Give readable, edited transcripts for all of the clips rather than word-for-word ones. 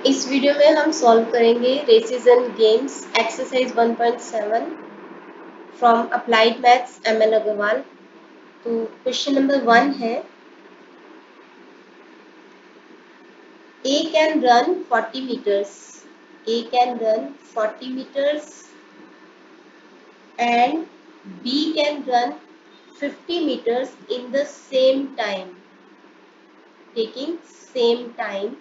इस वीडियो में हम सॉल्व करेंगे races and games exercise 1.7 from applied maths ML Agarwal. तो क्वेश्चन नंबर 1 है, A can run 40 meters. A can run 40 meters and B can run 50 meters in the same time, taking same time.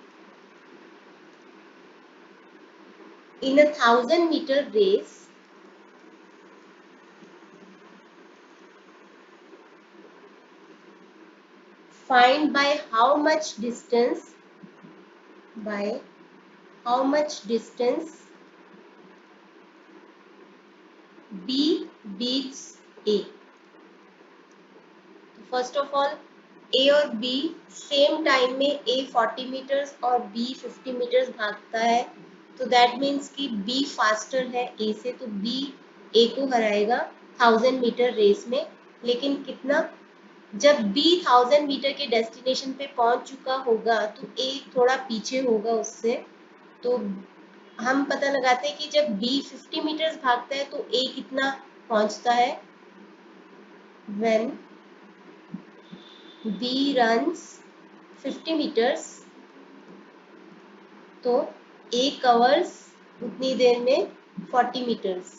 In a 1000-meter race, find by how much distance B beats A. First of all A और B same time में A 40 metres और B 50 metres भागता है, तो that means कि B faster है A से, तो B A को हराएगा 1000 मीटर रेस में। लेकिन कितना? जब B 1000 मीटर के डेस्टिनेशन पे पहुंच चुका होगा तो A थोड़ा पीछे होगा उससे। तो हम पता लगाते हैं कि जब B 50 मीटर्स भागता है तो A कितना पहुंचता है। When B runs 50 meters, तो A कवर्स उतनी देर में 40 मीटर्स।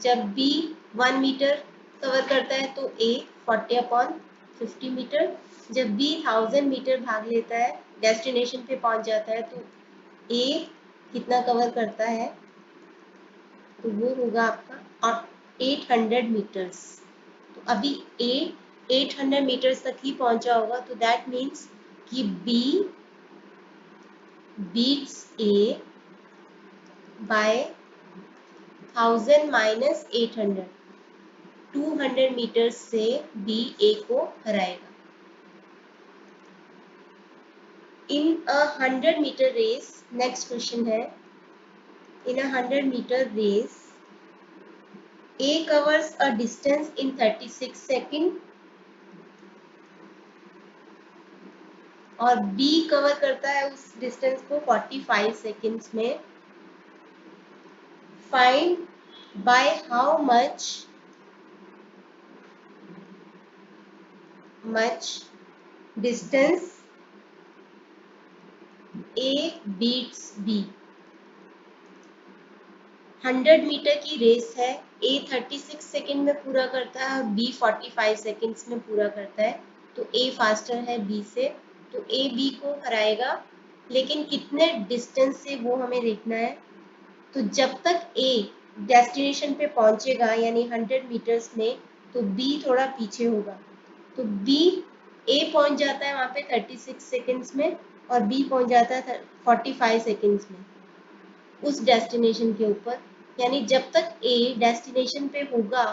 जब B 1 मीटर कवर करता है तो A 40/50 मीटर। जब B 1000 मीटर भाग लेता है, डेस्टिनेशन पे पहुंच जाता है, तो A कितना कवर करता है? तो वो होगा आपका 800 मीटर्स। तो अभी A 800 मीटर्स तक ही पहुंचा होगा, तो दैट मीन्स कि B beats A by 1000 minus 800. 200 meters से B A को हराएगा। In a 100-meter race, next question है, in a 100-meter race, A covers a distance in 36 seconds और B कवर करता है उस डिस्टेंस को 45 सेकेंड्स में। Find by how much distance A beats B. 100 meter की रेस है, A 36 सेकेंड में पूरा करता है और B 45 सेकेंड्स में पूरा करता है, तो A फास्टर है B से, तो A B को हराएगा। लेकिन कितने डिस्टेंस से वो हमें देखना है। तो जब तक A डेस्टिनेशन पे पहुंचेगा यानी 100 मीटर्स में, तो B थोड़ा पीछे होगा। तो A पहुंच जाता है वहां पे 36 सेकेंड्स में और B पहुंच जाता है 45 सेकेंड्स में उस डेस्टिनेशन के ऊपर। यानी जब तक A डेस्टिनेशन पे होगा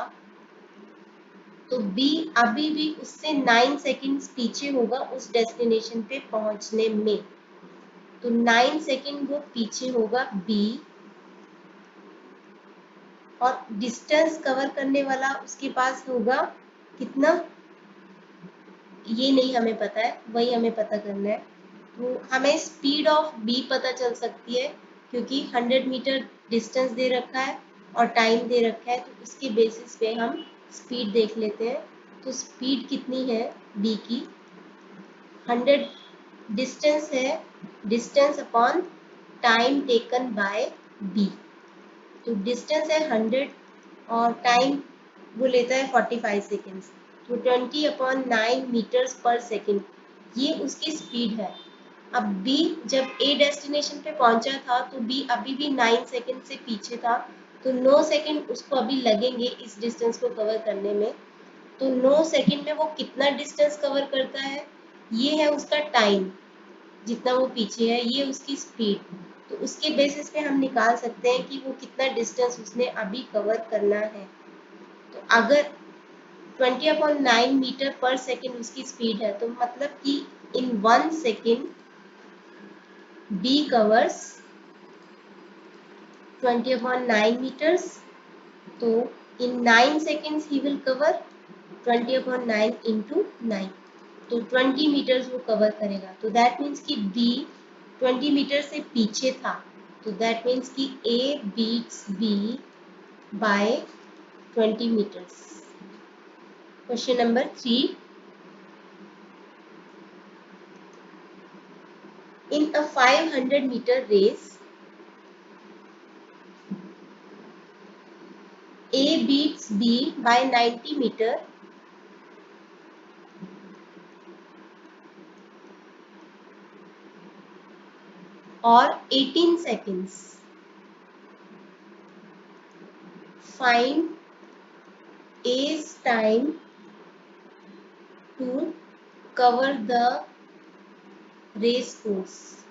तो B अभी भी उससे 9 सेकेंड्स पीछे होगा उस डेस्टिनेशन पे पहुंचने में। तो 9 सेकेंड वो पीछे होगा B, और डिस्टेंस कवर करने वाला उसके पास होगा कितना, ये नहीं हमें पता है, वही हमें पता करना है। तो हमें स्पीड ऑफ B पता चल सकती है क्योंकि 100 मीटर डिस्टेंस दे रखा है और टाइम दे रखा है, तो उसके बेसिस पे हम स्पीड देख लेते हैं। तो स्पीड कितनी है B की? 100 डिस्टेंस है, distance upon time taken by B। तो डिस्टेंस है 100 और टाइम वो लेता है 45 सेकेंड्स, तो 20/9 मीटर्स पर सेकेंड, ये उसकी स्पीड है। अब B जब A डेस्टिनेशन पे पहुंचा था तो B अभी भी 9 सेकेंड से पीछे था, तो 9 सेकेंड उसको अभी लगेंगे इस डिस्टेंस को कवर करने में। तो 9 सेकेंड में वो कितना डिस्टेंस कवर करता है, ये है उसका टाइम, जितना वो पीछे है, ये उसकी स्पीड। तो उसके बेसिस पे हम निकाल सकते हैं कि वो कितना डिस्टेंस उसने अभी कवर करना है। तो अगर 20/9 मीटर पर सेकेंड उसकी स्पीड है, तो मतलब कि इन 1 सेकेंड B covers 20/9 meters. तो in 9 seconds he will cover 20/9 into 9, तो 20 meters वो कवर करेगा। तो दैट मीन्स कि B 20 मीटर से पीछे था, तो दैट मीन्स कि A beats B by 20 meters. Question number 3. In a 500-meter race, A beats B by 90 meter or 18 seconds. Find A's time to cover the race course.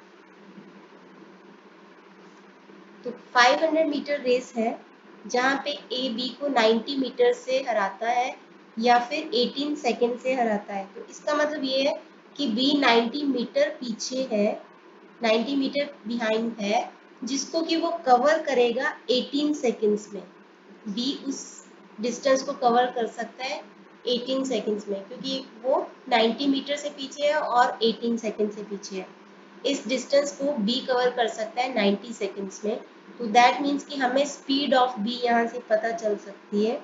तो 500 meter race है जहाँ पे A B को 90 metre से हराता है या फिर 18 second से हराता है। तो इसका मतलब ये है कि बी 90 मीटर पीछे है, 90 मीटर बिहाइंड है, जिसको कि वो कवर करेगा 18 सेकंड्स में। बी उस डिस्टेंस को कवर कर सकता है 18 सेकंड्स में, क्योंकि वो 90 मीटर से पीछे है और 18 सेकंड से पीछे है। इस डिस्टेंस को बी कवर कर सकता है 90 सेकंड्स में। तो दैट मीन्स कि हमें स्पीड ऑफ बी यहाँ से पता चल सकती है।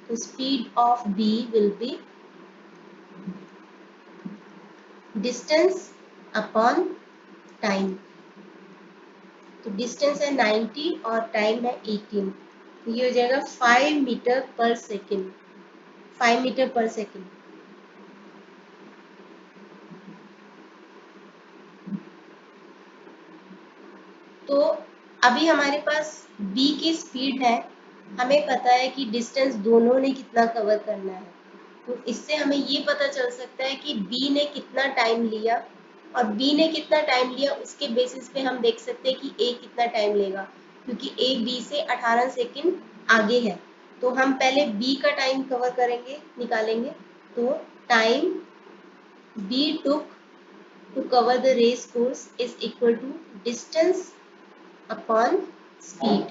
तो speed of B will be distance upon time. तो डिस्टेंस है 90 और टाइम है 18, तो ये हो जाएगा 5 मीटर पर सेकेंड। 5 मीटर पर सेकेंड। तो अभी हमारे पास b की स्पीड है, हमें पता है कि डिस्टेंस दोनों ने कितना कवर करना है। तो इससे हमें ये पता चल सकता है कि b ने कितना टाइम लिया, और b ने कितना टाइम लिया उसके बेसिस पे हम देख सकते हैं कि a कितना टाइम लेगा, क्योंकि a b से 18 सेकंड आगे है। तो हम पहले b का टाइम कवर करेंगे, निकालेंगे। तो time b took to cover the race course is equal to distance upon speed.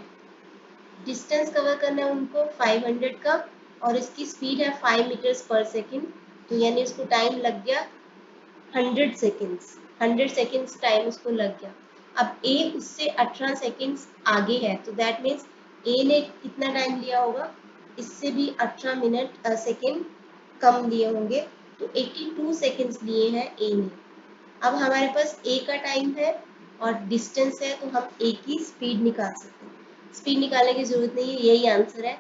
Distance cover करना है उनको 500 का, और इसकी स्पीड है 5 मीटर्स पर सेकेंड। तो यानी उसको टाइम लग गया 100 सेकेंड्स। 100 सेकेंड्स टाइम उसको लग गया। अब ए उससे 18 सेकेंड्स आगे है, तो दैट मीन्स ए ने कितना टाइम लिया होगा, इससे भी 18 मिनट सेकेंड कम लिए होंगे। तो 82 सेकेंड्स लिए हैं ए ने। अब हमारे पास ए का टाइम है और डिस्टेंस है, तो हम ए की स्पीड निकाल सकते हैं। स्पीड निकालने की जरूरत नहीं है, यही आंसर है।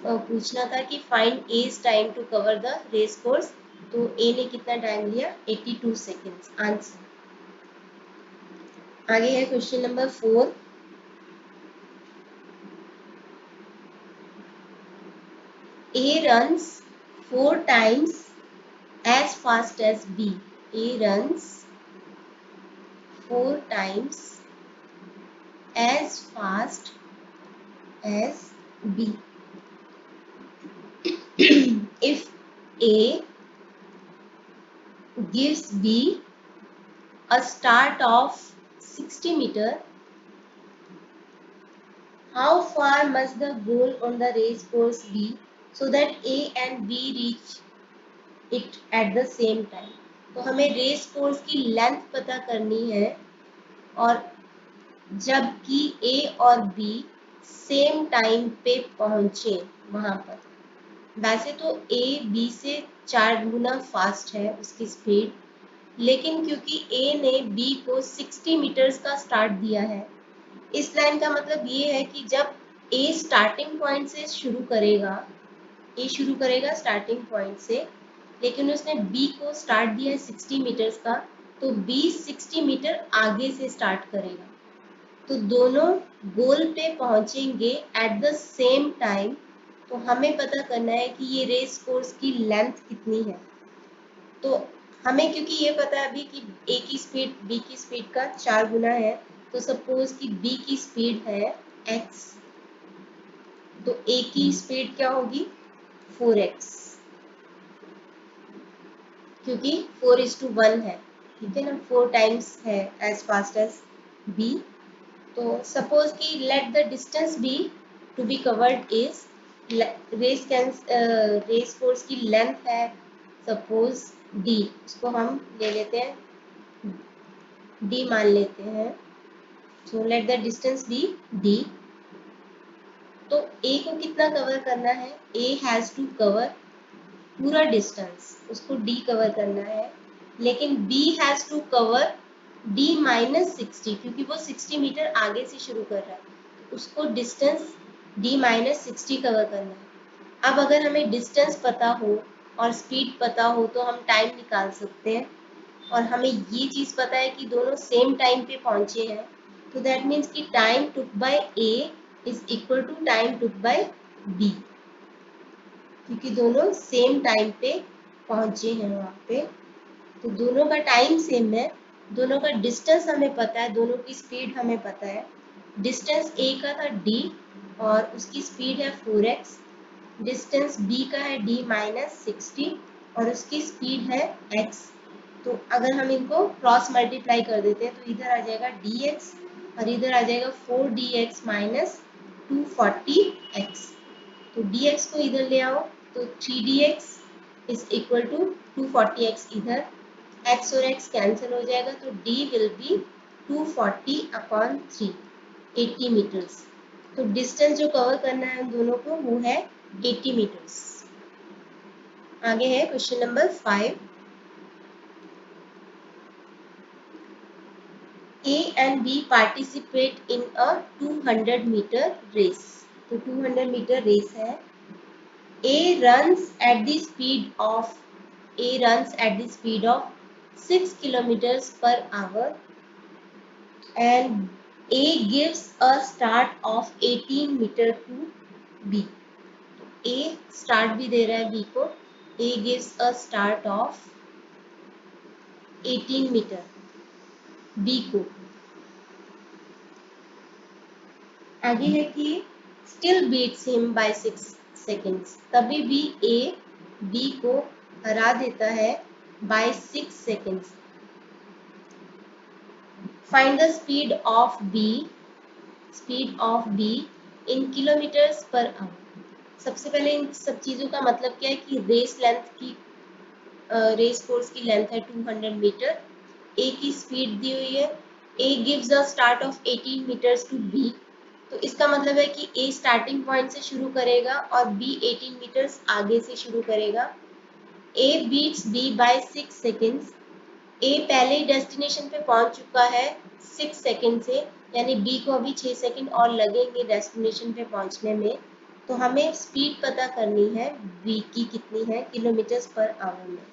पूछना था कि find as time to cover the race course, तो ए ने कितना टाइम लिया, 82 सेकेंड्स आंसर। आगे है question number 4। A runs 4 times as fast as B. A runs 4 times as fast as B. If A gives B a start of 60 meter, how far must the goal on the race course be so that A and B reach it at the same time? तो हमें race course की length पता करनी है, और जबकि ए और B same time पे पहुंचे वहां पर। वैसे तो ए बी से 4 गुना फास्ट है उसकी स्पीड, लेकिन क्योंकि ए ने बी को 60 मीटर्स का स्टार्ट दिया है, इस लाइन का मतलब ये है कि जब ए स्टार्टिंग पॉइंट से शुरू करेगा, ए शुरू करेगा स्टार्टिंग पॉइंट से, लेकिन उसने बी को स्टार्ट दिया है 60 मीटर्स का, तो बी 60 मीटर आगे से स्टार्ट करेगा। तो दोनों गोल पे पहुंचेंगे एट द सेम टाइम। तो हमें पता करना है कि ये रेस कोर्स की लेंथ कितनी है। तो हमें क्योंकि ये पता है अभी कि ए की स्पीड बी की स्पीड का 4 गुना है, तो सपोज कि बी की स्पीड है x, तो ए की स्पीड क्या होगी 4x, क्योंकि 4:1 है। ठीक है ना, 4 टाइम्स है एज फास्ट एज बी। तो सपोज कि let the distance be to be covered is, race course की लेंथ है सपोज d, इसको हम ले लेते हैं d मान लेते हैं, so let the distance be d। तो a को कितना कवर करना है, a हैज टू कवर पूरा डिस्टेंस, उसको d कवर करना है, लेकिन b has to cover d minus 60, क्योंकि वो 60 मीटर आगे से शुरू कर रहा है, उसको डिस्टेंस d माइनस 60 कवर करना है। अब अगर हमें डिस्टेंस पता हो और स्पीड पता हो तो हम टाइम निकाल सकते हैं, और हमें ये चीज़ पता है कि दोनों सेम टाइम पे पहुंचे हैं, तो दैट मीन्स कि time took by A is equal to time took by B, क्योंकि दोनों सेम टाइम पे पहुंचे हैं वहाँ पे, तो दोनों का टाइम सेम है, दोनों का डिस्टेंस हमें पता है, दोनों की स्पीड हमें पता है। डिस्टेंस ए का था d और उसकी स्पीड है 4x, डिस्टेंस b का है d माइनस 60 और उसकी स्पीड है x। तो अगर हम इनको क्रॉस मल्टीप्लाई कर देते हैं तो इधर आ जाएगा dx और इधर आ जाएगा 4dx माइनस 240x। तो dx को इधर ले आओ तो 3dx is equal to 240x, इधर x और x कैंसिल हो जाएगा, तो d विल बी 240/3, 80 मीटर्स। तो डिस्टेंस जो कवर करना है उन दोनों को वो है 80 मीटर्स। आगे है question number 5। A and B participate in a 200 meter race। तो 200 मीटर रेस है। A runs at the speed of 6 kilometers per hour and A gives a start of 18 meter to B। A start भी दे रहा है B को, A gives a start of 18 meter B को। आगे है कि still beats him by 6 seconds, तभी भी A B को हरा देता है by 6 seconds। Find the speed of B in kilometers per hour। सबसे पहले इन सब चीज़ों का मतलब क्या है कि रेस कोर्स की लेंथ है 200 मीटर, A की स्पीड दी हुई है, A gives a start of 18 meters to B, तो इसका मतलब है कि A स्टार्टिंग पॉइंट से शुरू करेगा और B 18 मीटर्स आगे से शुरू करेगा। A beats B by 6 seconds. A पहले ही डेस्टिनेशन पे पहुंच चुका है 6 सेकेंड से, यानी B को अभी 6 सेकेंड और लगेंगे डेस्टिनेशन पे पहुंचने में। तो हमें स्पीड पता करनी है B की कितनी है किलोमीटर्स पर आवर में।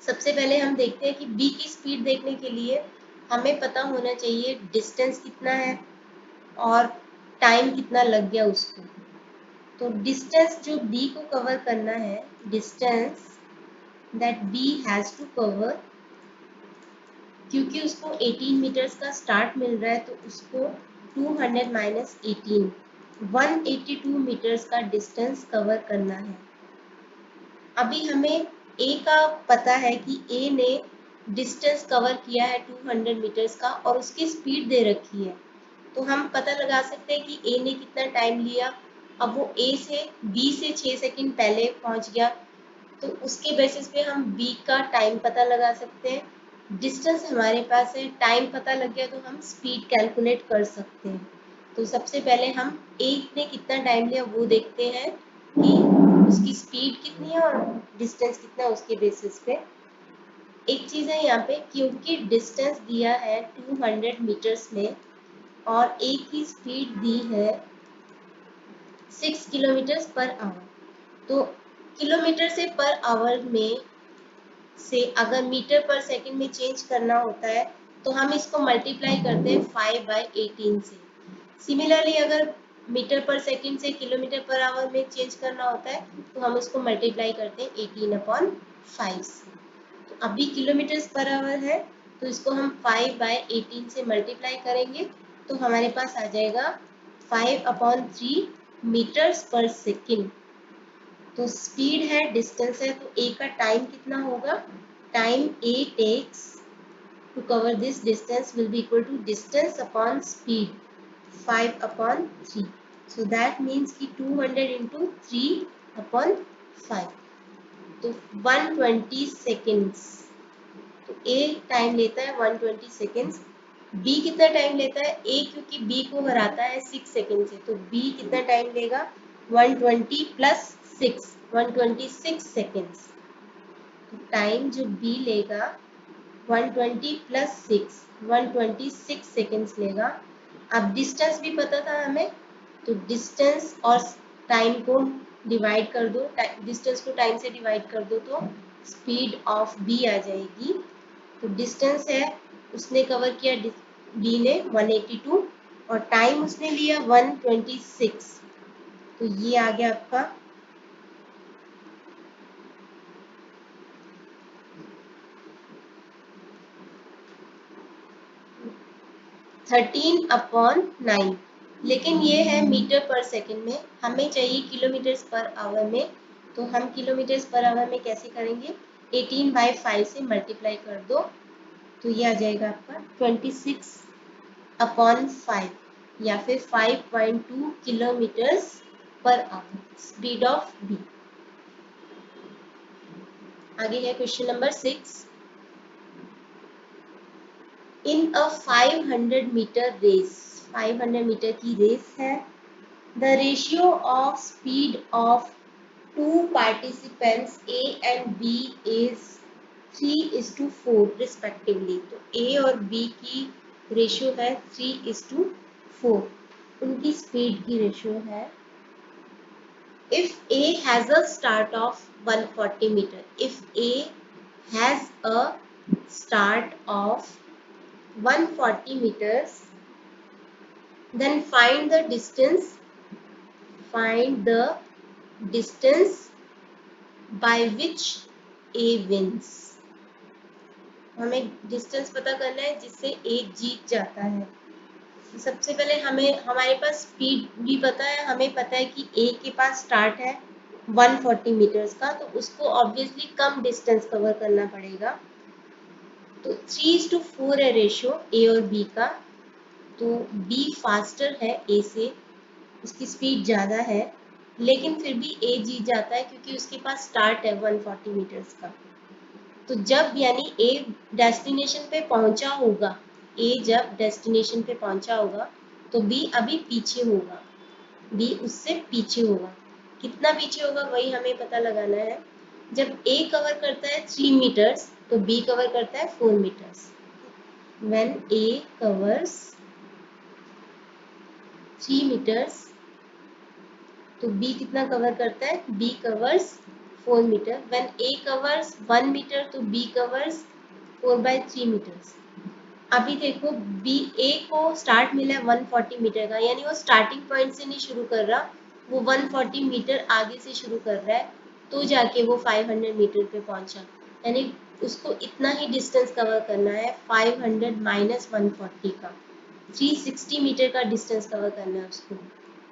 सबसे पहले हम देखते हैं कि B की स्पीड देखने के लिए हमें पता होना चाहिए डिस्टेंस कितना है और टाइम कितना लग गया उसको। तो डिस्टेंस जो B को कवर करना है, distance that B has to cover, क्योंकि उसको 18 मीटर्स का स्टार्ट मिल रहा है तो उसको 200 माइनस 18 182 मीटर्स का डिस्टेंस कवर करना है। अभी हमें A का पता है कि A ने डिस्टेंस कवर किया है 200 मीटर्स का और उसकी स्पीड दे रखी है, तो हम पता लगा सकते हैं कि A ने कितना टाइम लिया। अब वो A से B से 6 सेकंड पहले पहुंच गया, तो उसके बेसिस पे हम B का टाइम पता लगा सकते हैं। डिस्टेंस हमारे पास है, टाइम पता लग गया तो हम स्पीड कैलकुलेट कर सकते हैं। तो सबसे पहले हम A ने कितना टाइम लिया वो देखते हैं कि उसकी स्पीड कितनी है और डिस्टेंस कितना है, उसके बेसिस पे। एक चीज़ है यहाँ पे, क्योंकि डिस्टेंस दिया है 200 मीटर्स में और A की स्पीड दी है 6 किलोमीटर्स पर आवर, तो किलोमीटर से पर आवर में से अगर मीटर पर सेकंड में चेंज करना होता है तो हम इसको मल्टीप्लाई करते हैं 5/18 से। सिमिलरली अगर मीटर पर सेकंड से किलोमीटर पर आवर में चेंज करना होता है तो हम उसको मल्टीप्लाई करते हैं 18/5 से। तो अभी किलोमीटर्स पर आवर है तो इसको हम 5/18 से मल्टीप्लाई करेंगे तो हमारे पास आ जाएगा 5/3 मीटर्स पर सेकंड। तो स्पीड है, डिस्टेंस है, तो A का टाइम कितना होगा, time A takes to cover this distance will be equal to distance upon speed 5/3। So that means कि 200 इंटू 3/5, तो 120 सेकेंड्स तो ए टाइम लेता है 120 सेकेंड्स। बी कितना टाइम लेता है? ए क्योंकि बी को हराता है 6 सेकेंड से, तो बी कितना टाइम लेगा? 120 प्लस 6, 126 सेकेंड्स। तो टाइम जो बी लेगा 120 प्लस 6, 126 सेकेंड्स लेगा। अब डिस्टेंस भी पता था हमें, तो डिस्टेंस और टाइम को डिवाइड कर दो, डिस्टेंस को टाइम से डिवाइड कर दो तो स्पीड ऑफ बी आ जाएगी। तो डिस्टेंस है उसने कवर किया बी ने 182 और टाइम उसने लिया 126, तो ये आ गया आपका 13/9। लेकिन ये है मीटर पर सेकंड में, हमें चाहिए किलोमीटर पर आवर में। तो हम किलोमीटर पर आवर में कैसे करेंगे? 18/5 से मल्टीप्लाई कर दो, तो ये आ जाएगा आपका 26/5 या फिर 5.2 kilometres per hour speed of B. आगे है question number 6। In a 500 meter race, 500 meter की रेस है, the ratio of speed of two participants A and B is 3:4 respectively। तो A और B की रेशियो है 3:4, उनकी स्पीड की रेशियो है। If A has a start of 140 meter, if A has a start of 140 meters, then find the distance by which A wins। हमें distance पता करना है जिससे A जीत जाता है। तो सबसे पहले हमें हमारे पास स्पीड भी पता है, हमें पता है कि A के पास स्टार्ट है 140 मीटर्स का, तो उसको ऑब्वियसली कम डिस्टेंस कवर करना पड़ेगा। तो 3:4 है रेशियो A और B का, तो B फास्टर है A से, उसकी स्पीड ज़्यादा है, लेकिन फिर भी A जीत जाता है क्योंकि उसके पास स्टार्ट है 140 मीटर्स का। तो जब यानी A डेस्टिनेशन पे पहुंचा होगा, A जब डेस्टिनेशन पे पहुंचा होगा तो B अभी पीछे होगा, B उससे पीछे होगा। कितना पीछे होगा वही हमें पता लगाना है। जब A कवर करता है 3 मीटर्स तो B कवर करता है 4 meters. When A covers 3 meters तो B कितना कवर करता है? B covers 4 meter. When A covers 1 meter तो B covers 4/3 मीटर्स। अभी देखो B A को स्टार्ट मिला है 140 मीटर का, यानी वो स्टार्टिंग पॉइंट से नहीं शुरू कर रहा, वो 140 मीटर आगे से शुरू कर रहा है, तो जाके वो 500 मीटर पे पहुंचा। यानी उसको इतना ही डिस्टेंस कवर करना है 500 माइनस 140 का, 360 मीटर का डिस्टेंस कवर करना है उसको।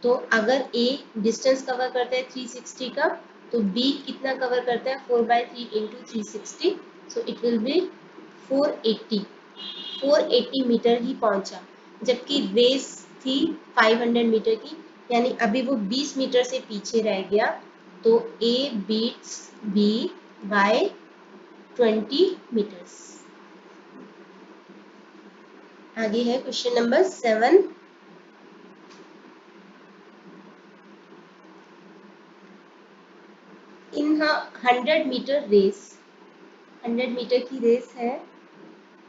तो अगर A डिस्टेंस कवर करता है 360 का, तो B कितना कवर करता है? 4/3 into 360, so it will be 480 meter ही पहुंचा, जबकि रेस थी 500 मीटर की, यानी अभी वो 20 मीटर से पीछे रह गया। तो A beats B by 20 meters. आगे है question number 7। In 100 meter race, 100 meter की रेस है,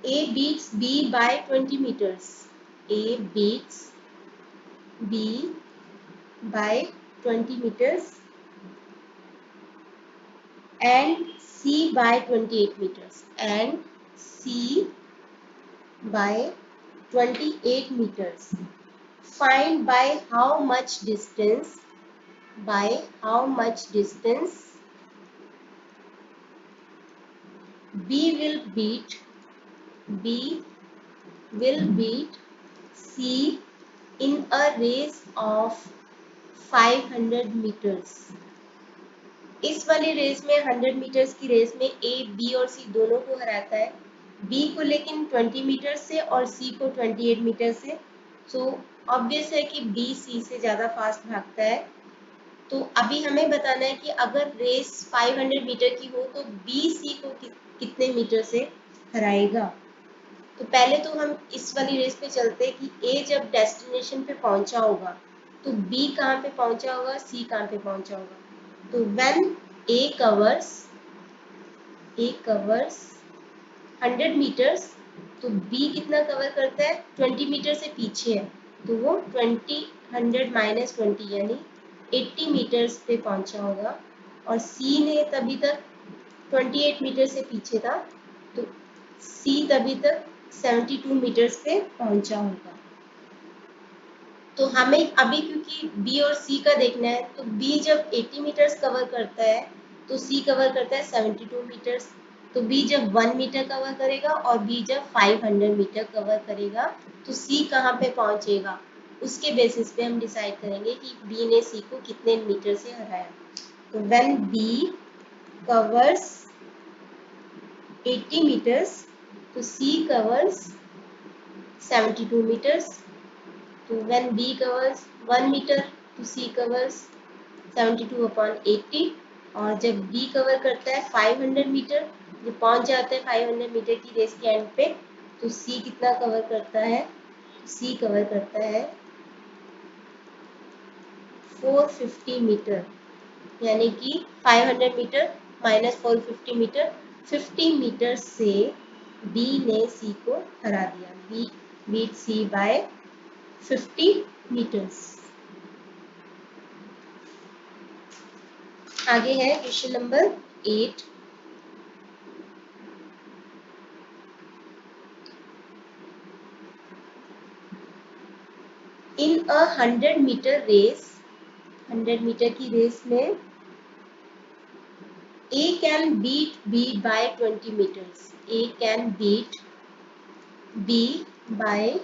A beats B by 20 meters, A beats B by 20 meters and C by 28 meters, and C by 28 meters. Find by how much distance, by how much distance B will beat C in a race of 500 meters। इस वाली race में 100 metres की race में A, B और C दोनों को हराता है, B को लेकिन 20 मीटर से और C को 28 मीटर से। सो ऑब्वियस है कि B C से ज़्यादा फास्ट भागता है। तो अभी हमें बताना है कि अगर रेस 500 मीटर की हो तो B C को कितने मीटर से हराएगा। तो पहले तो हम इस वाली रेस पे चलते हैं कि ए जब डेस्टिनेशन पे पहुंचा होगा तो बी कहाँ पे पहुंचा होगा, सी कहाँ पे पहुंचा होगा। तो व्हेन ए कवर्स 100 मीटर्स, तो बी कितना कवर करता है, 20 मीटर से पीछे है, तो वो 20 100 माइनस 20 यानी 80 मीटर्स पे पहुंचा होगा। और सी ने तभी तक 28 मीटर से पीछे था, तो सी तभी तक 72 मीटर्स पे पहुंचा होगा। तो हमें अभी क्योंकि बी और सी का देखना है, तो बी जब 80 मीटर्स कवर करता है तो सी कवर करता है 72 मीटर्स। तो बी जब 1 मीटर कवर करेगा और बी जब 500 मीटर कवर करेगा तो सी कहाँ पे पहुंचेगा, उसके बेसिस पे हम डिसाइड करेंगे कि बी ने सी को कितने मीटर से हराया। तो व्हेन बी कवर्स 80 meters, तो C covers 72 meters. तो when B covers 1 meter, तो C covers 72 upon 80. और जब B कवर करता है 500 मीटर, जब पहुंच जाता है 500 मीटर की रेस के एंड पे, तो C कितना कवर करता है, C कवर करता है 450 मीटर, यानी कि 500 मीटर माइनस 450 मीटर, 50 मीटर से बी ने सी को हरा दिया। B beat C bye 50 metres. आगे है क्वेश्चन नंबर 8। इन अ 100 मीटर रेस, 100 मीटर की रेस में A can beat B by 20 meters. A can beat B by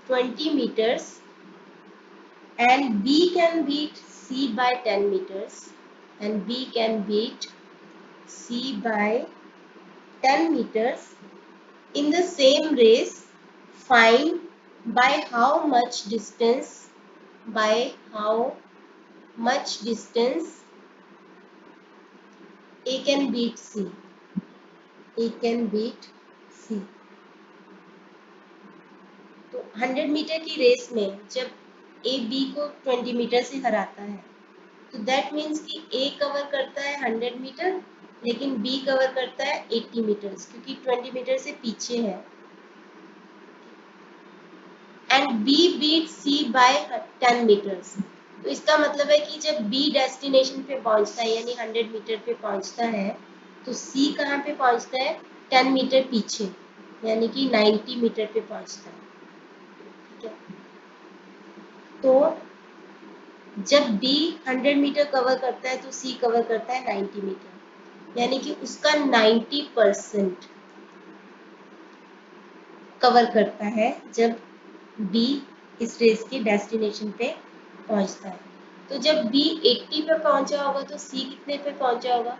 20 meters and B can beat C by 10 meters and B can beat C by 10 meters in the same race. Find by how much distance, by how much distance A can beat C. A can beat C. तो 100 meter की race में जब A B को 20 meter से हराता है, तो that means कि A cover करता है 100 मीटर लेकिन बी कवर करता है 80 मीटर्स, क्योंकि 20 मीटर से पीछे है। And B beat C by 10 meters. तो इसका मतलब है कि जब बी डेस्टिनेशन पे पहुंचता है यानी 100 मीटर पे पहुंचता है, तो सी कहाँ पे पहुंचता है, 10 मीटर पीछे, यानी कि 90 मीटर पे पहुंचता है। ठीक है, तो जब बी 100 मीटर कवर करता है तो सी कवर करता है 90 मीटर, यानी कि उसका 90% कवर करता है जब बी इस रेस के डेस्टिनेशन पे पहुंचता है। तो जब बी 80 पे पहुंचा होगा तो सी कितने पे पहुंचा होगा,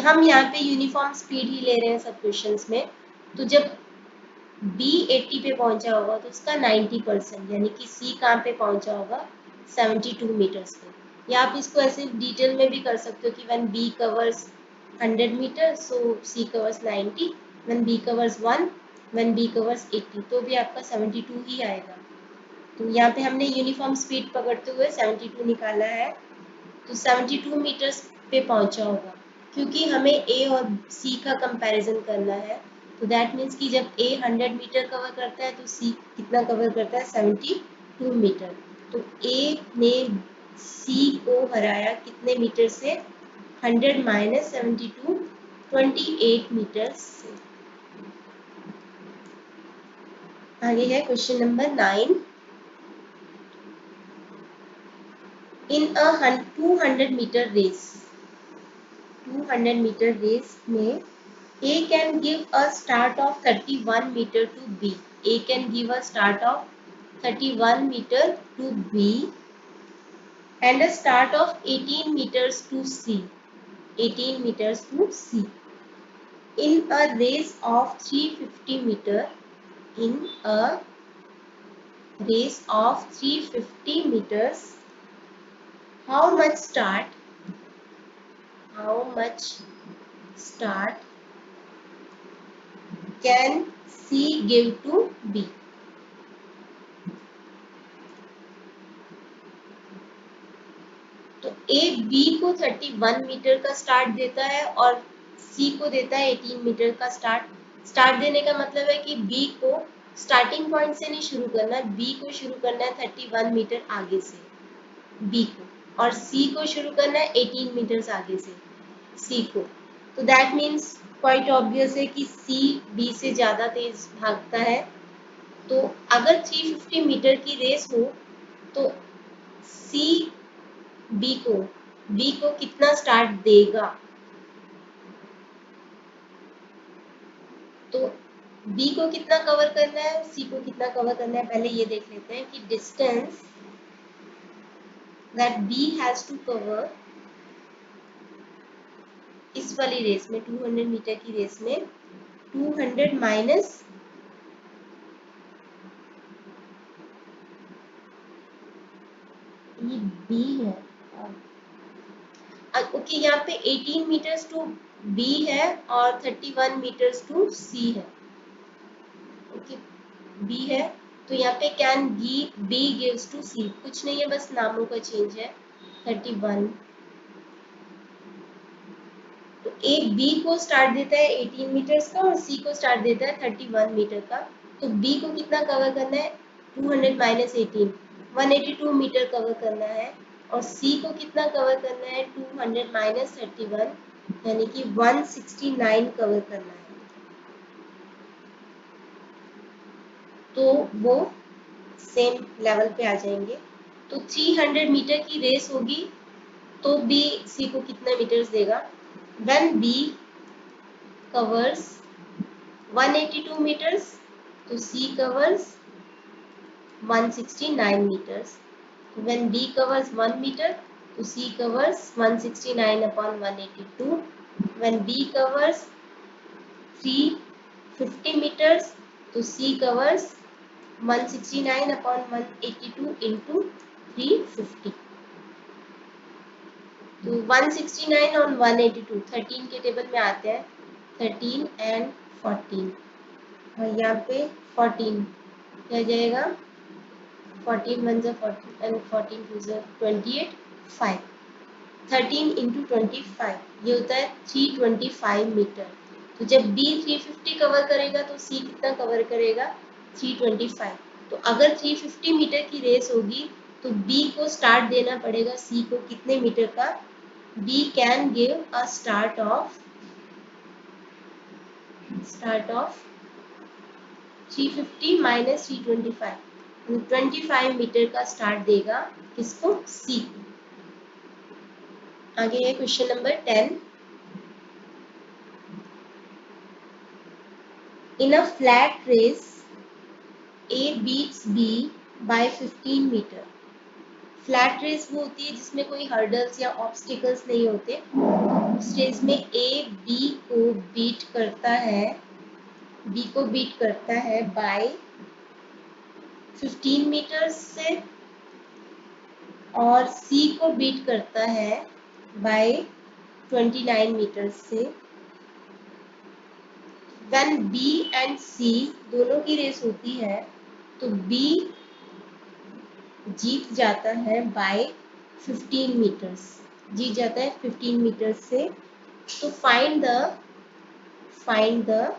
हम यहाँ पे यूनिफॉर्म स्पीड ही ले रहे हैं सब क्वेश्चंस में। तो जब बी 80 पे पहुंचा होगा तो उसका 90% यानी कि सी कहाँ पे पहुंचा होगा, 72 मीटर्स पे। या आप इसको ऐसे डिटेल में भी कर सकते हो कि when B covers 100 meter so C covers 90, when B covers 1, when B covers 80, तो भी आपका 72 ही आएगा। तो यहाँ पे हमने यूनिफॉर्म स्पीड पकड़ते हुए 72 निकाला है, तो 72 मीटर्स पे पहुंचा होगा। क्योंकि हमें ए और सी का कंपैरिजन करना है, तो दैट मीन्स कि जब ए 100 मीटर कवर करता है तो सी कितना कवर करता है, 72 मीटर। तो ए ने सी को हराया कितने मीटर से, 100 माइनस 72, 28 मीटर से। आगे है क्वेश्चन नंबर 9। इन अ 200 मीटर रेस, 200 meter race में A can give a start of 31 meter to B. A can give a start of 31 meter to B and a start of 18 meters to C. 18 meters to C. In a race of 350 meter, in a race of 350 meters, how much start, how much start can C give to B. तो A B को 31 metre का start देता है और सी को देता है 18 metre का स्टार्ट देने का मतलब है कि बी को स्टार्टिंग पॉइंट से नहीं शुरू करना, बी को शुरू करना है 31 मीटर आगे से बी को, और सी को शुरू करना है 18 मीटर आगे से सी को। तो दैट मीन्स क्वाइट ऑब्वियस है कि सी बी से ज़्यादा तेज भागता है। तो अगर 350 मीटर की रेस हो तो सी बी को कितना स्टार्ट देगा? तो बी को कितना कवर करना है, सी को कितना कवर करना है, पहले ये देख लेते हैं कि distance that B has to cover इस वाली रेस में 200 मीटर की रेस में 200 माइनस ये बी है। ओके, यहाँ पे 18 मीटर्स टू बी है और 31 मीटर्स टू सी है। ओके, बी है तो यहाँ पे कैन बी गिव्स टू सी, कुछ नहीं है, बस नामों का चेंज है। 31, तो ए बी को स्टार्ट देता है 18 मीटर्स का और सी को स्टार्ट देता है 31 मीटर का। तो बी को कितना कवर करना है? 200 माइनस 18, 182 मीटर कवर करना है, और सी को कितना कवर करना है? 200 माइनस 31, यानी कि 169 कवर करना है। तो वो सेम लेवल पे आ जाएंगे। तो 300 मीटर की रेस होगी तो बी सी को कितना मीटर्स देगा? व्हेन बी कवर्स 182 meters, तो C covers 169 meters. When B covers 1 meter, तो C covers 169 upon 182. When B covers 350 meters, तो C covers 169 upon 182 into 350. तो 169 और 182 13 के टेबल में आते हैं, 13 एंड 14, और यहाँ पे 14 क्या जाएगा? 14 1 जा 14 and 14 2 जा 28, 5, 13 into 25 ये होता है 325 मीटर। तो जब B 350 कवर करेगा तो C कितना कवर करेगा? 325। तो अगर 350 मीटर की रेस होगी तो B को स्टार्ट देना पड़ेगा C को कितने मीटर का? B can give a start of 350 minus 325, 25 meter का स्टार्ट देगा किसको? सी को। आगे है question number 10। In a flat race A beats B by 15 meter. Flat race वो होती है जिसमें कोई हर्डल्स या ऑब्स्टिकल्स नहीं होते। उस रेस में ए बी को बीट करता है बाय 15 मीटर से, और सी को बीट करता है बाय 29 मीटर से। व्हेन बी एंड सी दोनों की रेस होती है तो बी जीत जाता है बाय 15 मीटर्स, जीत जाता है 15 मीटर्स से। तो find the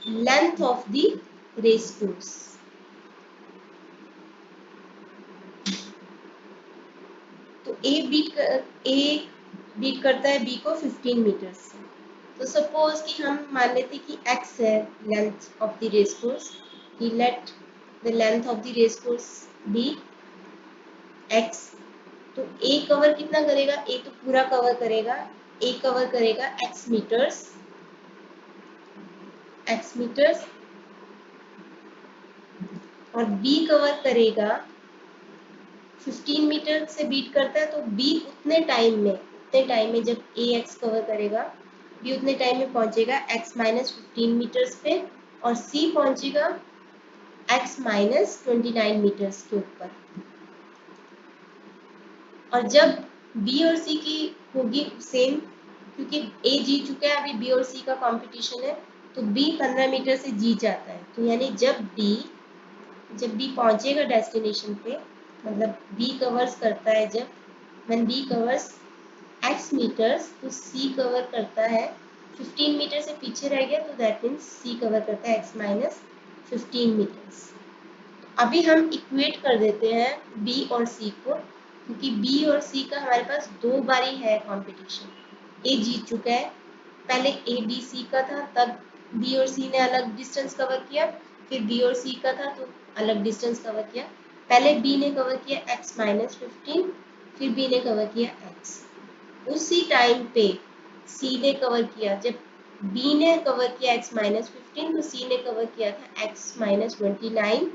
length of the race course. तो ए बीट करता है बी को 15 मीटर्स से। तो सपोज कि हम मान लेते कि x है length of the race course, ही let the length of the race course be x। तो a कवर कितना करेगा? a तो पूरा कवर करेगा, a कवर करेगा x मीटर्स, और b कवर करेगा 15 मीटर से बीट करता है तो b उतने टाइम में जब a x कवर करेगा b उतने टाइम में पहुंचेगा x माइनस 15 मीटर्स पे, और c पहुंचेगा x माइनस 29 मीटर्स के ऊपर। और जब b और c की होगी सेम, क्योंकि a जीत चुका है, अभी b और c का कंपटीशन है, तो बी 15 मीटर से जी जाता है, तो यानी जब बी पहुंचेगा डेस्टिनेशन पे, मतलब बी कवर्स करता है, जब when B covers x meters, तो सी कवर करता है 15 मीटर से पीछे रह गया, तो दैट मीन्स सी कवर करता है x माइनस 15 मीटर्स। अभी हम इक्वेट कर देते हैं बी और सी को, क्योंकि बी और सी का हमारे पास 2 बारी है कंपटीशन। ए जीत चुका है, पहले ए बी सी का था, तब बी और सी ने अलग डिस्टेंस कवर किया, फिर बी और सी का था तो अलग डिस्टेंस कवर किया। पहले बी ने कवर किया x माइनस 15, फिर बी ने कवर किया x। उसी टाइम पे सी ने कवर किया, जब बी ने कवर किया x माइनस 15, तो सी ने कवर किया था x माइनस 29,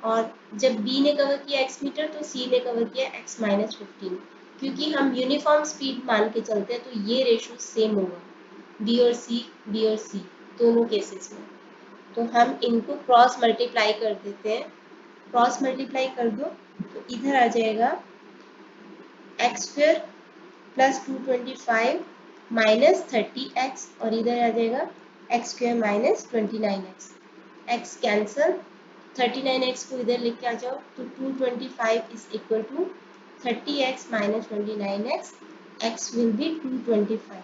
और जब बी ने कवर किया x मीटर, तो सी ने कवर किया x माइनस 15। क्योंकि हम यूनिफॉर्म स्पीड मान के चलते हैं, तो ये रेशो सेम होगा बी और सी दोनों केसेस में। तो हम इनको क्रॉस मल्टीप्लाई कर देते हैं, क्रॉस मल्टीप्लाई कर दो तो इधर आ जाएगा x square plus 225 minus 30x, और इधर आ जाएगा x square minus 29x। x cancel, 39x को इधर लिख के आ जाओ, तो 225 is equal to 30x minus 29x, x will be 225।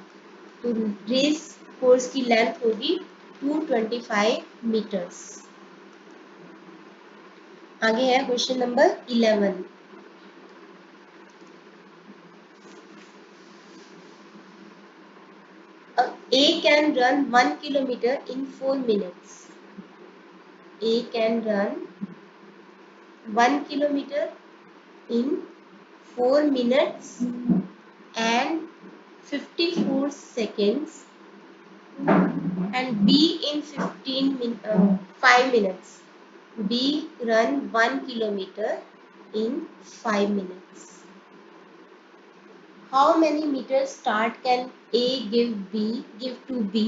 तो रेस कोर्स की लेंथ होगी 225 मीटर्स। आगे है question number 11। A can run 1 kilometer in 4 minutes. A can run 1 kilometer in 4 minutes and 54 seconds, and B in 5 minutes. B run 1 kilometer in 5 minutes. How many meters start can A give to B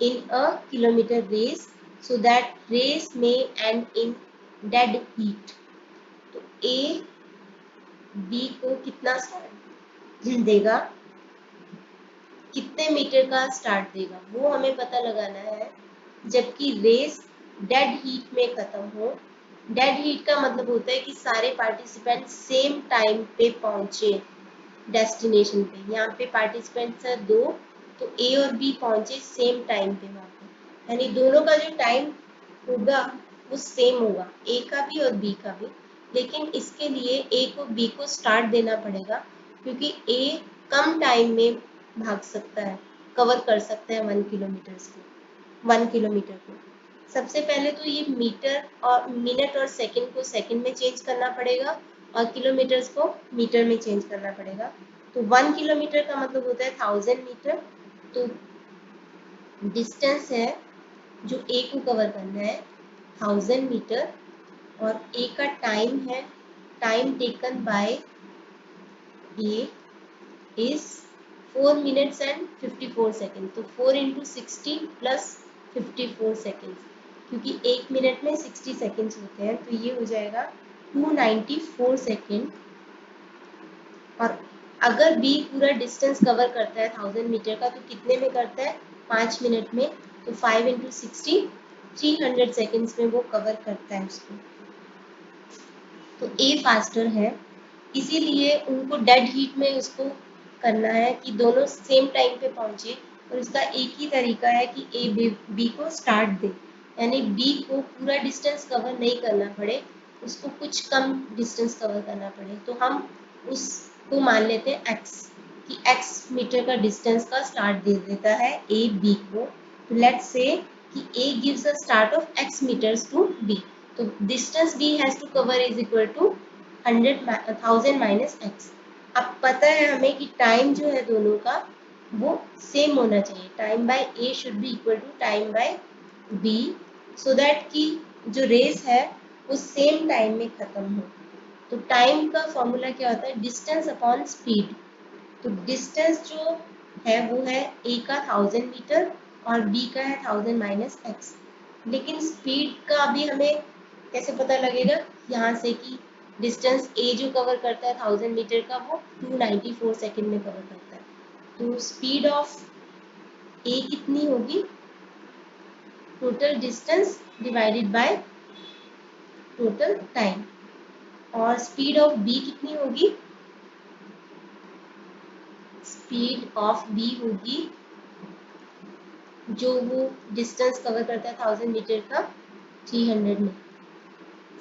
in a kilometer race, so that race may end in dead heat? तो A B को कितना start देगा, कितने metre का start देगा, वो हमें पता लगाना है जबकि रेस डेड हीट में खत्म हो। डेड हीट का मतलब होता है कि सारे पार्टिसिपेंट सेम टाइम पे पहुंचे डेस्टिनेशन पे। यहाँ पे पार्टिसिपेंट्स है 2, तो ए और बी पहुंचे सेम टाइम पे वहाँ पे, यानी दोनों का जो टाइम होगा वो सेम होगा, ए का भी और बी का भी। लेकिन इसके लिए ए को बी को स्टार्ट देना पड़ेगा, क्योंकि ए कम टाइम में भाग सकता है, कवर कर सकता है 1 किलोमीटर को। सबसे पहले तो ये मीटर और मिनट और सेकंड को सेकंड में चेंज करना पड़ेगा, और किलोमीटर्स को मीटर में चेंज करना पड़ेगा। तो 1 किलोमीटर का मतलब होता है 1000 मीटर। तो डिस्टेंस है जो ए को कवर करना है 1000 मीटर, और ए का टाइम है, time taken by A is 4 minutes and 54 seconds। तो 4 into 60 plus 54 seconds, क्योंकि 1 मिनट में 60 सेकेंड्स होते हैं, तो ये हो जाएगा 294 सेकेंड। और अगर बी पूरा डिस्टेंस कवर करता है 1000 मीटर का, तो कितने में करता है, 5 मिनट में। तो 5 into 60 300 सेकेंड्स में वो कवर करता है उसको। तो ए फास्टर है, इसीलिए उनको डेड हीट में उसको करना है कि दोनों सेम टाइम पे पहुंचे, और उसका एक ही तरीका है कि ए बी को स्टार्ट दे, यानी बी को पूरा डिस्टेंस कवर नहीं करना पड़े, उसको कुछ कम डिस्टेंस कवर करना पड़े। तो हम उसको मान लेते हैं x, कि x मीटर का डिस्टेंस का स्टार्ट दे देता है ए बी को। तो लेट्स से कि a gives a start of x meters to b, तो distance b has to cover is equal to 1000 minus x। अब पता है हमें कि टाइम जो है दोनों का वो सेम होना चाहिए, time by a should be equal to time by b, so that कि जो रेस है वो सेम टाइम में खत्म हो। तो टाइम का फॉर्मूला क्या होता है, डिस्टेंस अपॉन स्पीड। तो डिस्टेंस जो है वो है a का 1000 मीटर और b का है 1000 माइनस x। लेकिन स्पीड का भी हमें कैसे पता लगेगा, यहाँ से कि डिस्टेंस a जो कवर करता है 1000 मीटर का, वो 294 सेकेंड में कवर करता है। तो स्पीड ऑफ a कितनी होगी, total distance divided by total time. और स्पीड ऑफ बी कितनी होगी? स्पीड ऑफ बी होगी जो वो डिस्टेंस कवर करता है 1000 मीटर का 300 में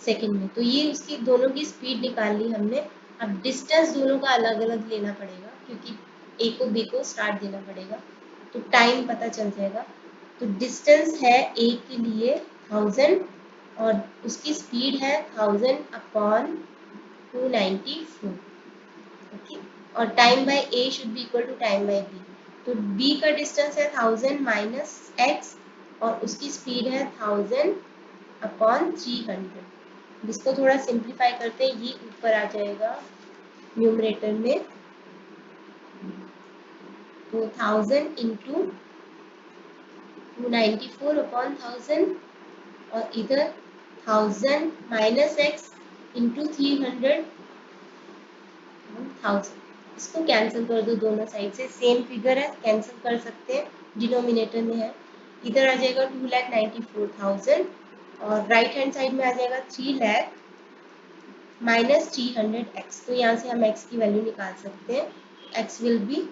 सेकेंड में। तो ये उसकी दोनों की स्पीड निकाल ली हमने। अब डिस्टेंस दोनों का अलग अलग लेना पड़ेगा क्योंकि ए को बी को स्टार्ट देना पड़ेगा, तो टाइम पता चल जाएगा। तो डिस्टेंस है ए के लिए 1000 और उसकी स्पीड है 1000 अपॉन 294। ओके, और time by A should be equal to time by B. तो बी का डिस्टेंस है 1000 माइनस एक्स और उसकी स्पीड है 1000 अपॉन 300। इसको थोड़ा सिंप्लीफाई करते हैं, ये ऊपर आ जाएगा न्यूमरेटर में। तो 1000 इंटू 294 अपॉन 1000 और इधर 1000 माइनस एक्स इंटू 300 1000। इसको कैंसिल कर दो दोनों साइड से, सेम फिगर है कैंसिल कर सकते हैं, डिनोमिनेटर में है। इधर आ जाएगा 2,94,000 और राइट हैंड साइड में आ जाएगा 3 लाख माइनस 300 एक्स। तो यहाँ से हम एक्स की वैल्यू निकाल सकते हैं। X will be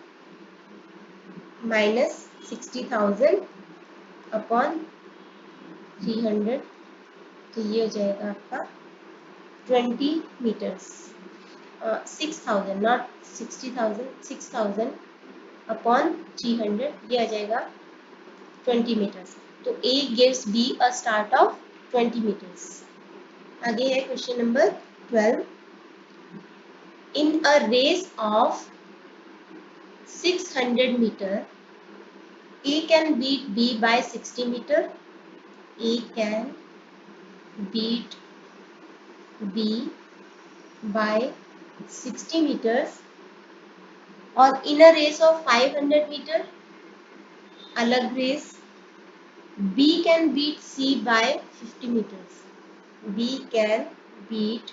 minus 60,000 upon 300। तो ये हो जाएगा आपका 20 मीटर्स। 6000 नॉट 60,000, 6000 अपॉन 300, ये आ जाएगा 20 मीटर्स। तो A gives B a start of 20 meters। आगे है question number 12। In a race of 600 meter, A can beat B by 60 meter। A can beat B by 60 meters। और in a race of 500 meter, अलग race, B can beat C by 50 meters। B can beat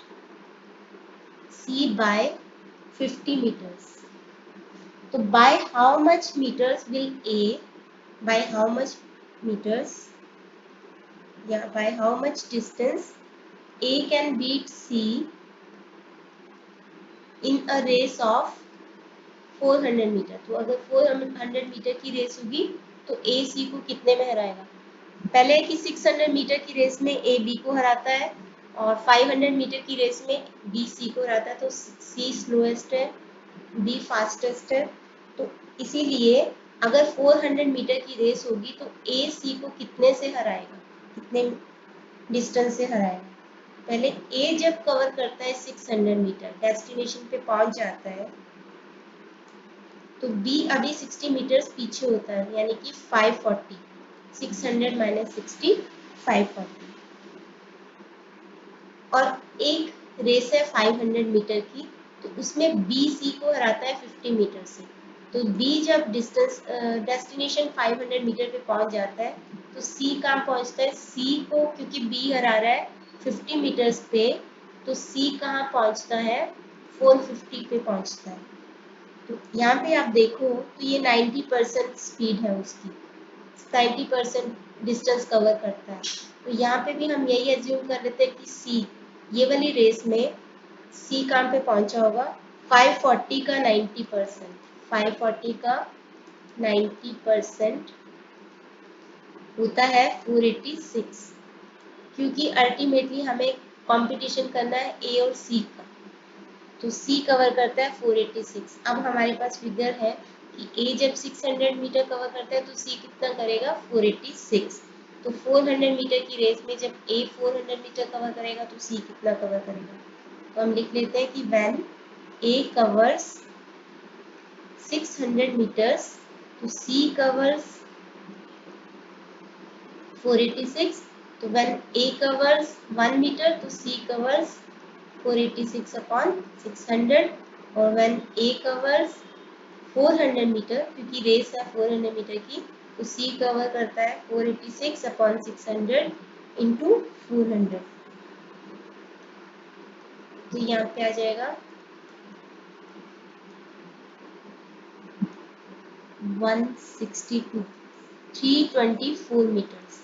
C by 50 meters। तो by how much meters will A, by how much meters या by how much distance A can beat C in a race of 400 meter. तो अगर 400 metre की race होगी तो A C को कितने में हराएगा? पहले कि 600 मीटर की रेस में A B को हराता है और 500 मीटर की रेस में B C को हराता है। तो C स्लोएस्ट है, B फास्टेस्ट है। तो इसीलिए अगर 400 मीटर की रेस होगी तो A C को कितने से हराएगा, कितने डिस्टेंस से हराएगा? पहले A जब कवर करता है 600 मीटर, डेस्टिनेशन पे पहुंच जाता है, तो B अभी 60 मीटर्स पीछे होता है, यानी कि 540। 600 माइनस 60 540। और एक रेस है 500 मीटर की, तो उसमें B C को हराता है 50 मीटर से। तो B जब डिस्टेंस डेस्टिनेशन 500 मीटर पे पहुंच जाता है तो C कहाँ पहुंचता है? C को क्योंकि B हरा रहा है 50 मीटर्स पे, तो C कहाँ पहुंचता है? 450 पे पहुंचता है। तो यहाँ पे आप देखो तो ये 90% स्पीड है उसकी, 90% डिस्टेंस कवर करता है। तो यहाँ पे भी हम यही एज्यूम कर लेते हैं कि सी, ये वाली रेस में सी कहाँ पे पहुंचा होगा? 540 का 90%, 540 का 90% होता है 486। क्योंकि अल्टीमेटली हमें कंपटीशन करना है ए और सी का, तो C कवर करता है 486। अब हमारे पास फिगर है कि A जब 600 मीटर कवर करता है तो C कितना करेगा? 486। तो 400 मीटर की रेस में जब A 400 मीटर कवर करेगा तो C कितना कवर करेगा? तो हम लिख लेते हैं कि when A covers 600 meters तो C covers 486। तो when A covers 1 meter तो C covers 486 upon 600। और when A covers 400 मीटर, क्योंकि रेस है 400 मीटर की, तो C कवर करता है 486 अपॉन 600 इंटू 400। तो यहाँ पे आ जाएगा 162, 324 मीटर्स।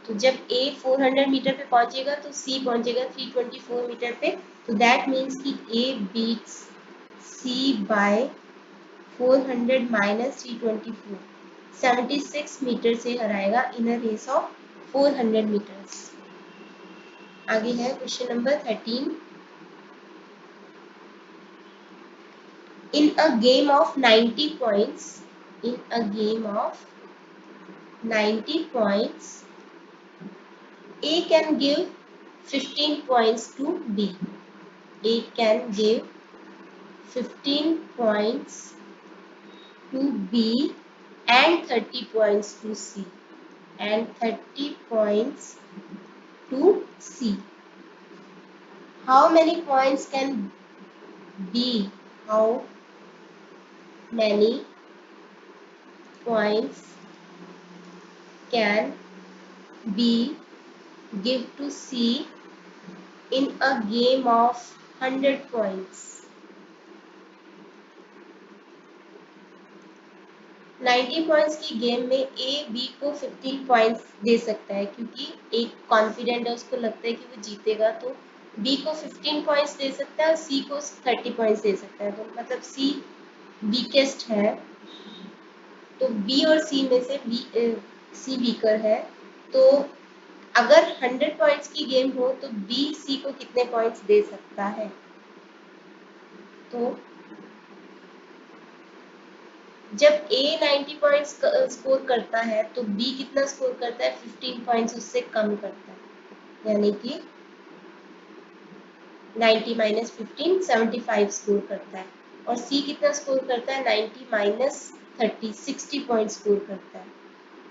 तो जब A 400 मीटर पे पहुंचेगा तो C पहुंचेगा 324 मीटर पे। तो दैट मीन्स कि A beats C by 400 minus 324, 76 meter से हराएगा in a race of 400 meters. आगे है question number 13। In a game of 90 points, in a game of 90 points, A can give 15 points to B. A can give 15 points to B and 30 points to C. And 30 points to C. How many points can B? How many points can B give to C in a game of 100 points? 90 points की game में A B को 15 points दे सकता है, क्योंकि एक confident है, उसको लगता है कि वो जीतेगा, तो बी को 15 पॉइंट्स दे सकता है और सी को 30 पॉइंट्स दे सकता है। तो मतलब सी वीकेस्ट है, तो बी और सी में से सी वीकर है। तो अगर 100 पॉइंट्स की गेम हो तो बी सी को कितने पॉइंट्स दे सकता है? तो जब A 90 पॉइंट्स स्कोर करता है तो B कितना स्कोर करता है? 15 पॉइंट्स उससे कम करता है, यानी कि 90 माइनस 15 75 स्कोर करता है। और C कितना स्कोर करता है? 90 माइनस 30 60 पॉइंट स्कोर करता है।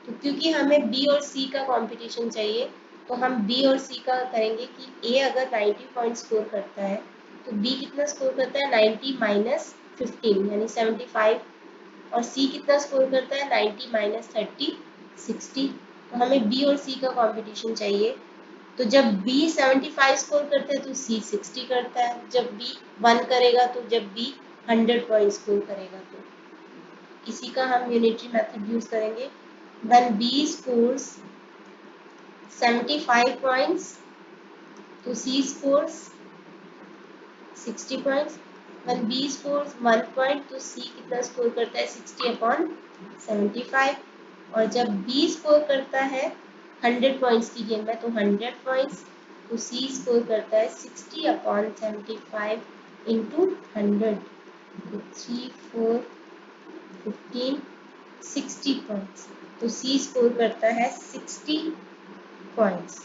तो क्योंकि हमें B और C का कंपटीशन चाहिए, तो हम B और C का करेंगे कि A अगर 90 पॉइंट स्कोर करता है तो B कितना स्कोर करता है? 90 माइनस 15 यानी 75, और C कितना स्कोर करता है? 90 माइनस 30 60। तो हमें B और C का कंपटीशन चाहिए। तो जब B 75 स्कोर करता है तो C 60 करता है, जब B 1 करेगा, तो जब B 100 पॉइंट स्कोर करेगा। तो इसी का हम यूनिटरी मेथड यूज करेंगे। When B scores 75 points तो C scores 60 points। When B scores 1 point तो C कितना स्कोर करता है? 60 अपॉन 75। और जब B स्कोर करता है 100 पॉइंट्स की गेम में तो 100 पॉइंट्स, तो C स्कोर करता है 60 अपॉन 75 इंटू 100, तो 3 4 15 60 पॉइंट्स। तो C स्कोर करता है 60 points.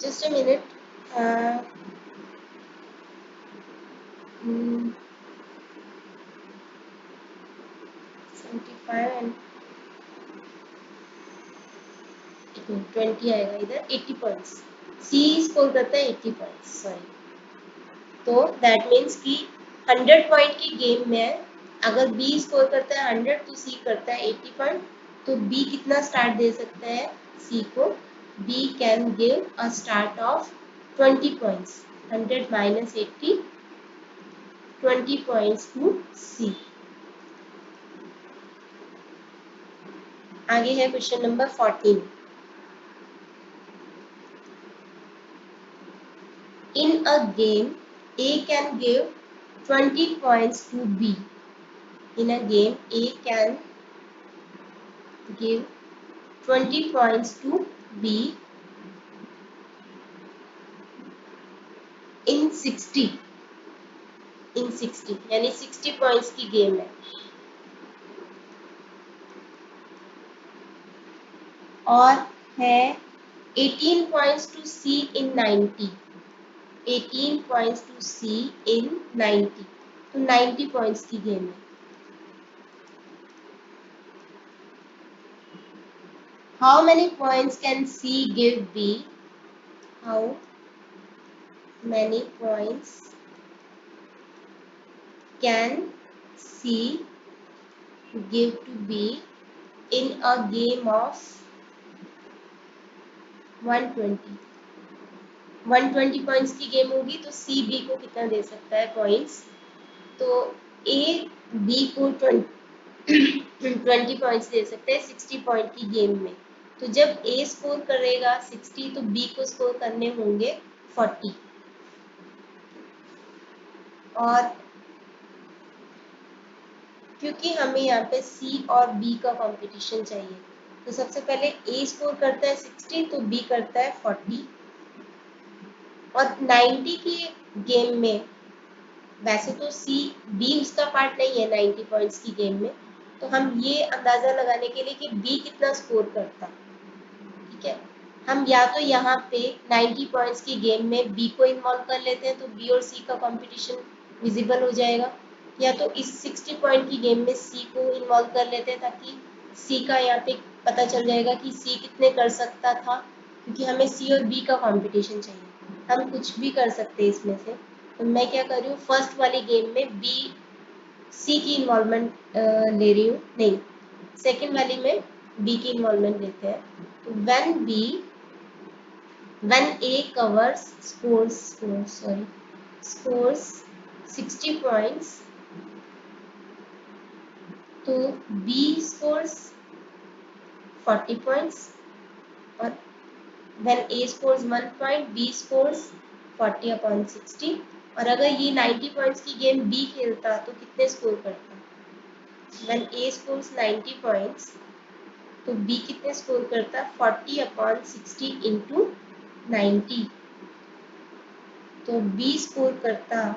Just a minute. Uh, 75 and 20 आएगा इधर। 80 पॉइंट्स सी स्कोर करता है, 80 पॉइंट्स, सॉरी। तो दैट मीन्स कि 100 पॉइंट की गेम में अगर बी स्कोर करता है 100 तो सी करता है 80 पॉइंट। तो बी कितना स्टार्ट दे सकता है सी को? B can give a start of 20 points. 100 minus 80, 20 points to C. आगे है question number 14। In a game, A can give 20 points to B. In a game, A can give 20 points to B in 60 यानी 60 points की game है। और है 18 points to C in 90, 18 points to C in 90, तो 90 points की game है। How many points can C give B? How many points can C give to B in a game of 120? 120 points की game होगी तो C B को कितना दे सकता है पॉइंट्स, तो ए बी को 20 पॉइंट्स दे सकते हैं 60 पॉइंट की गेम में। तो जब ए स्कोर करेगा 60 तो बी को स्कोर करने होंगे 40। और क्योंकि हमें यहाँ पे सी और बी का कंपटीशन चाहिए, तो सबसे पहले ए स्कोर करता है 60 तो बी करता है 40। और 90 की गेम में वैसे तो सी बी उसका पार्ट नहीं है 90 पॉइंट्स की गेम में, तो हम ये अंदाजा लगाने के लिए कि बी कितना स्कोर करता, ठीक है, हम या तो यहाँ पे 90 पॉइंट्स की गेम में बी को इन्वॉल्व कर लेते हैं तो बी और सी का कंपटीशन विजिबल हो जाएगा, या तो इस 60 पॉइंट की गेम में सी को इन्वॉल्व कर लेते हैं ताकि सी का यहाँ पे पता चल जाएगा कि सी कितने कर सकता था, क्योंकि हमें सी और बी का कंपटीशन चाहिए। हम कुछ भी कर सकते हैं इसमें से, तो मैं क्या कर रही हूँ फर्स्ट वाली गेम में बी सी की इन्वॉल्वमेंट ले रही हूँ, नहीं सेकेंड वाली में बी की इन्वॉल्वमेंट लेते हैं। तो when A scores 60 points, तो B scores 40 points, और when A scores 1 point, B scores 40 upon 60। और अगर ये 90 points की गेम B खेलता तो कितने स्कोर करता, when A scores 90 points तो B कितने स्कोर करता 40 upon 60 into 90, तो B स्कोर करता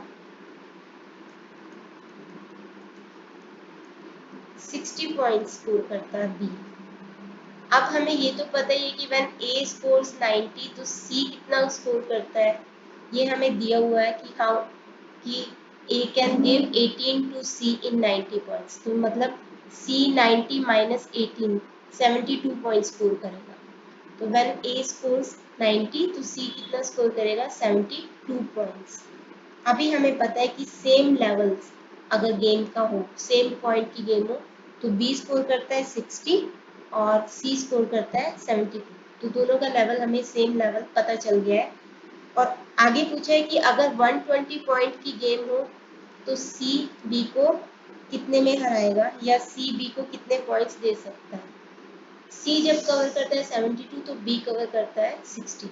60 पॉइंट स्कोर करता बी। अब हमें ये तो पता ही है कि व्हेन ए स्कोर्स 90 तो सी कितना स्कोर करता है, ये हमें दिया हुआ है कि हाउ कि A can give 18 to C in 90 points, तो मतलब सी 90 माइनस 18 72 पॉइंट स्कोर करेगा। तो व्हेन ए स्कोर्स 90 तो सी कितना स्कोर करेगा 72 पॉइंट्स। अभी हमें पता है कि सेम लेवल्स अगर गेम का हो, सेम पॉइंट की गेम हो, तो बी स्कोर करता है 60 और सी स्कोर करता है 72, तो दोनों का लेवल हमें सेम लेवल पता चल गया है। और आगे पूछा है कि अगर 120 पॉइंट की गेम हो तो सी बी को कितने में हराएगा, या सी बी को कितने पॉइंट्स दे सकता है। सी जब कवर करता है 72 तो बी कवर करता है 60।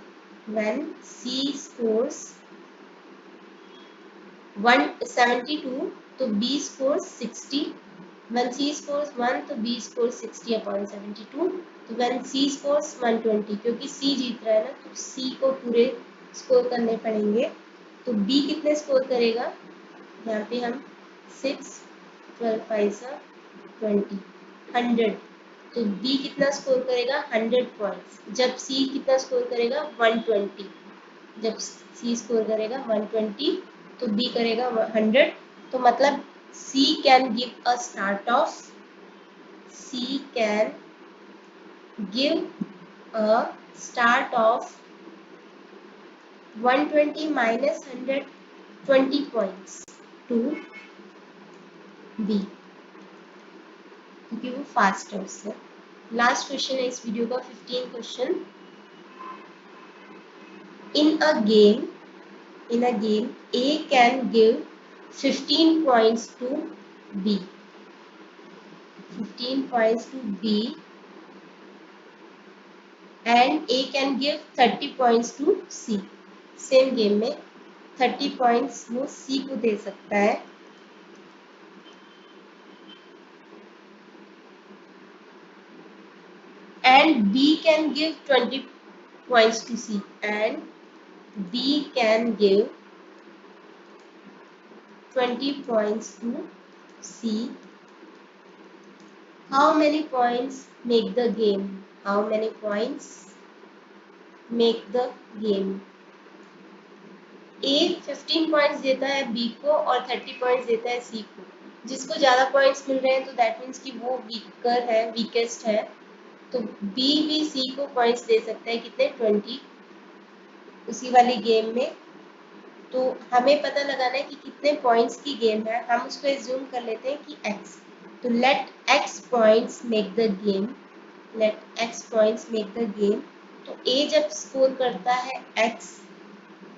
व्हेन सी स्कोर्स 172 तो B scores 60, when C scores 1 तो B scores 60 upon 72, तो when C scores 120 क्योंकि C जीत रहा है ना तो C को पूरे स्कोर करने पड़ेंगे, तो B कितने स्कोर करेगा, यहाँ पे हम 6 12 5 20 100, तो B कितना स्कोर करेगा 100 पॉइंट्स, जब C कितना स्कोर करेगा 120, जब C स्कोर करेगा 120 तो B करेगा 100, तो मतलब C can give a start of 120 minus 100 20 points to B, क्योंकि वो फास्ट है उससे। लास्ट क्वेश्चन है इस वीडियो का 15 question. In a game A can give 15 points to B, 15 points to B and A can give 30 points to C। Same game में 30 points वो C को दे सकता है, and B can give 20 points to C, and B can give 20 points to C। How many points make the game? How many points make the game? A 15 points देता है B को और 30 points देता है C को, जिसको ज़्यादा points मिल रहे हैं तो दैट मीन्स कि वो वीकर है, वीकेस्ट है, तो B भी C को पॉइंट्स दे सकता है कितने 20 उसी वाली गेम में। तो हमें पता लगाना है कि कितने पॉइंट्स की गेम है, हम उसको एज्यूम कर लेते हैं कि x, तो let x points make the game, let x points make the game. तो A जब स्कोर करता है x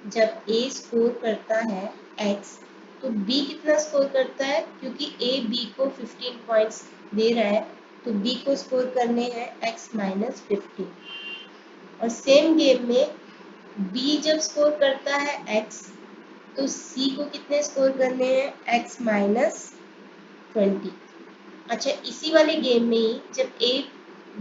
जब A स्कोर करता है X तो B कितना स्कोर करता है, क्योंकि A B को 15 पॉइंट्स दे रहा है तो B को स्कोर करने हैं X माइनस 15। और सेम गेम में B जब स्कोर करता है X तो C को कितने स्कोर करने हैं X माइनस 20। अच्छा, इसी वाले गेम में ही जब A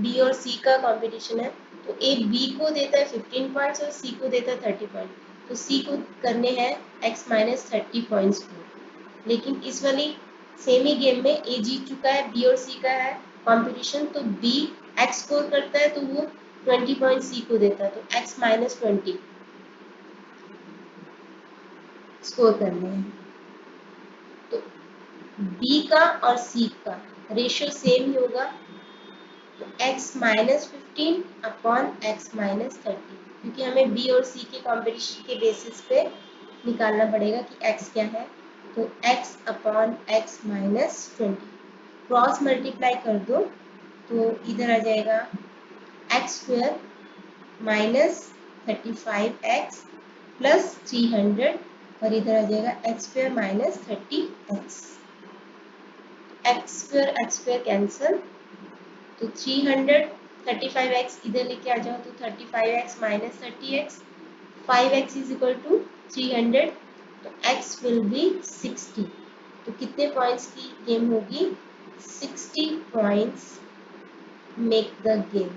B और C का कंपटीशन है तो A B को देता है 15 पॉइंट्स और C को देता है 30 पॉइंट, तो C को करने हैं X माइनस 30 पॉइंट्स को। लेकिन इस वाली सेम ही गेम में A जीत चुका है, B और C का है कंपटीशन, तो B X स्कोर करता है तो वो 20 पॉइंट C को देता है, तो X माइनस 20 स्कोर करने हैं। तो B का और C का रेशियो सेम ही होगा, तो x minus 15 upon x minus 30, क्योंकि हमें B और C के कॉम्पिटिशन के बेसिस पे निकालना पड़ेगा कि x क्या है। तो x upon x minus 20 cross multiply कर दो तो इधर आ जाएगा x square minus 35x plus 300 और इधर आ जाएगा x square minus 30x। x square cancel, तो 300 35x इधर लेके आ जाओ तो 35x minus 30x, 5x is equal to 300, तो x विल बी 60। तो कितने पॉइंट्स की गेम होगी, 60 पॉइंट्स मेक द गेम।